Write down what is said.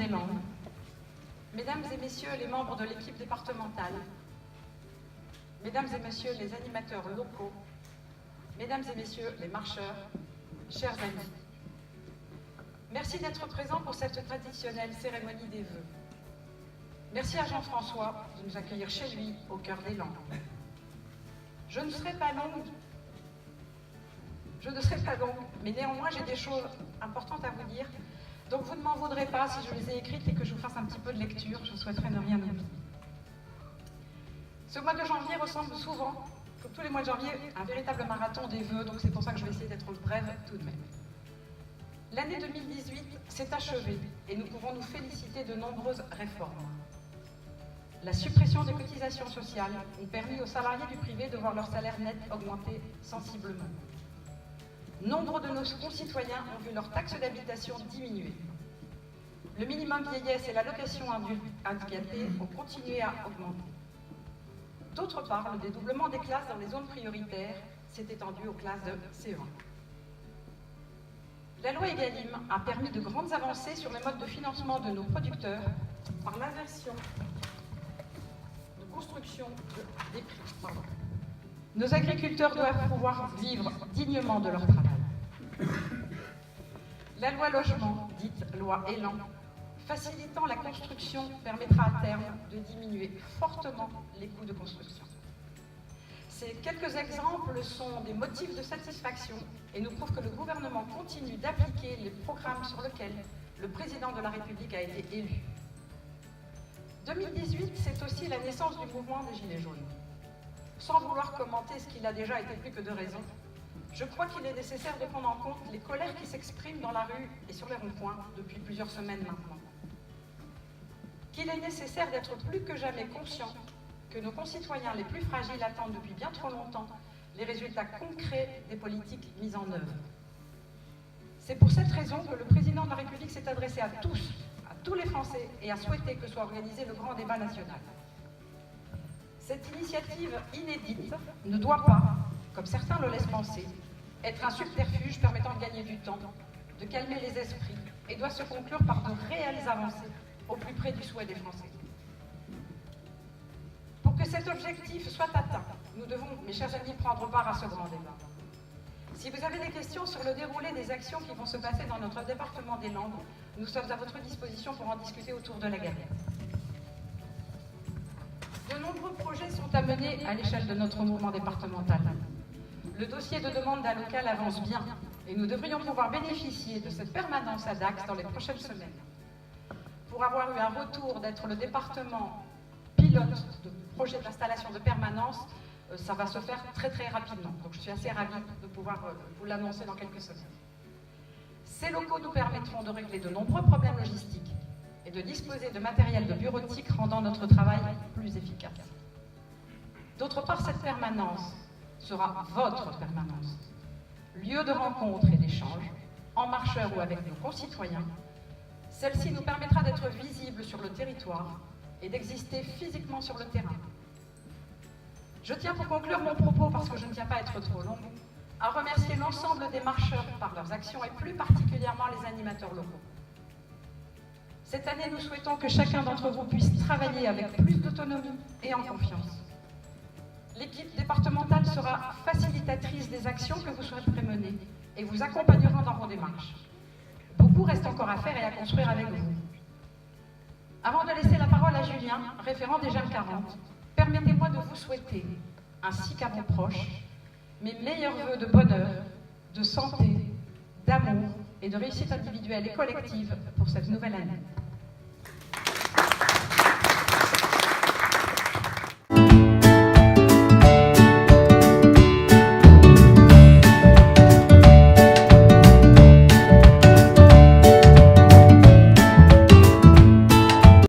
des Landes, mesdames et messieurs les membres de l'équipe départementale, mesdames et messieurs les animateurs locaux, mesdames et messieurs les marcheurs, chers amis. Merci d'être présents pour cette traditionnelle cérémonie des vœux. Merci à Jean-François de nous accueillir chez lui, au cœur des Landes. Je ne serai pas longue, mais néanmoins j'ai des choses importantes à vous dire. Donc vous ne m'en voudrez pas si je les ai écrites et que je vous fasse un petit peu de lecture, je souhaiterais ne rien oublier. Ce mois de janvier ressemble souvent, comme tous les mois de janvier, à un véritable marathon des vœux, donc c'est pour ça que je vais essayer d'être brève tout de même. L'année 2018 s'est achevée et nous pouvons nous féliciter de nombreuses réformes. La suppression des cotisations sociales a permis aux salariés du privé de voir leur salaire net augmenter sensiblement. Nombre de nos concitoyens ont vu leur taxe d'habitation diminuer. Le minimum vieillesse et l'allocation handicapée ont continué à augmenter. D'autre part, le dédoublement des classes dans les zones prioritaires s'est étendu aux classes de CE1. La loi Egalim a permis de grandes avancées sur les modes de financement de nos producteurs par l'inversion de construction des prix. Nos agriculteurs doivent pouvoir vivre dignement de leur travail. La loi Logement, dite loi Élan, facilitant la construction, permettra à terme de diminuer fortement les coûts de construction. Ces quelques exemples sont des motifs de satisfaction et nous prouvent que le gouvernement continue d'appliquer les programmes sur lesquels le président de la République a été élu. 2018, c'est aussi la naissance du mouvement des Gilets jaunes. Sans vouloir commenter ce qu'il a déjà été plus que de raison, je crois qu'il est nécessaire de prendre en compte les colères qui s'expriment dans la rue et sur les ronds-points depuis plusieurs semaines maintenant. Qu'il est nécessaire d'être plus que jamais conscient que nos concitoyens les plus fragiles attendent depuis bien trop longtemps les résultats concrets des politiques mises en œuvre. C'est pour cette raison que le président de la République s'est adressé à tous les Français, et a souhaité que soit organisé le grand débat national. Cette initiative inédite ne doit pas, comme certains le laissent penser, être un subterfuge permettant de gagner du temps, de calmer les esprits, et doit se conclure par de réelles avancées au plus près du souhait des Français. Pour que cet objectif soit atteint, nous devons, mes chers amis, prendre part à ce grand débat. Si vous avez des questions sur le déroulé des actions qui vont se passer dans notre département des Landes, nous sommes à votre disposition pour en discuter autour de la galette. De nombreux projets sont à mener à l'échelle de notre mouvement départemental. Le dossier de demande d'un local avance bien et nous devrions pouvoir bénéficier de cette permanence à Dax dans les prochaines semaines. Pour avoir eu un retour d'être le département pilote de projet d'installation de permanence, ça va se faire très rapidement. Donc je suis assez ravie de pouvoir vous l'annoncer dans quelques semaines. Ces locaux nous permettront de régler de nombreux problèmes logistiques et de disposer de matériel de bureautique rendant notre travail plus efficace. D'autre part, cette permanence sera votre permanence, lieu de rencontre et d'échange, en marcheur ou avec nos concitoyens. Celle-ci nous permettra d'être visibles sur le territoire et d'exister physiquement sur le terrain. Je tiens pour conclure mon propos, parce que je ne tiens pas à être trop longue, à remercier l'ensemble des marcheurs par leurs actions et plus particulièrement les animateurs locaux. Cette année, nous souhaitons que chacun d'entre vous puisse travailler avec plus d'autonomie et en confiance. L'équipe départementale sera facilitatrice des actions que vous souhaiterez mener et vous accompagnera dans vos démarches. Beaucoup reste encore à faire et à construire avec vous. Avant de laisser la parole à Julien, référent des Jeunes 40, permettez-moi de vous souhaiter, ainsi qu'à vos proches, mes meilleurs vœux de bonheur, de santé, d'amour et de réussite individuelle et collective pour cette nouvelle année.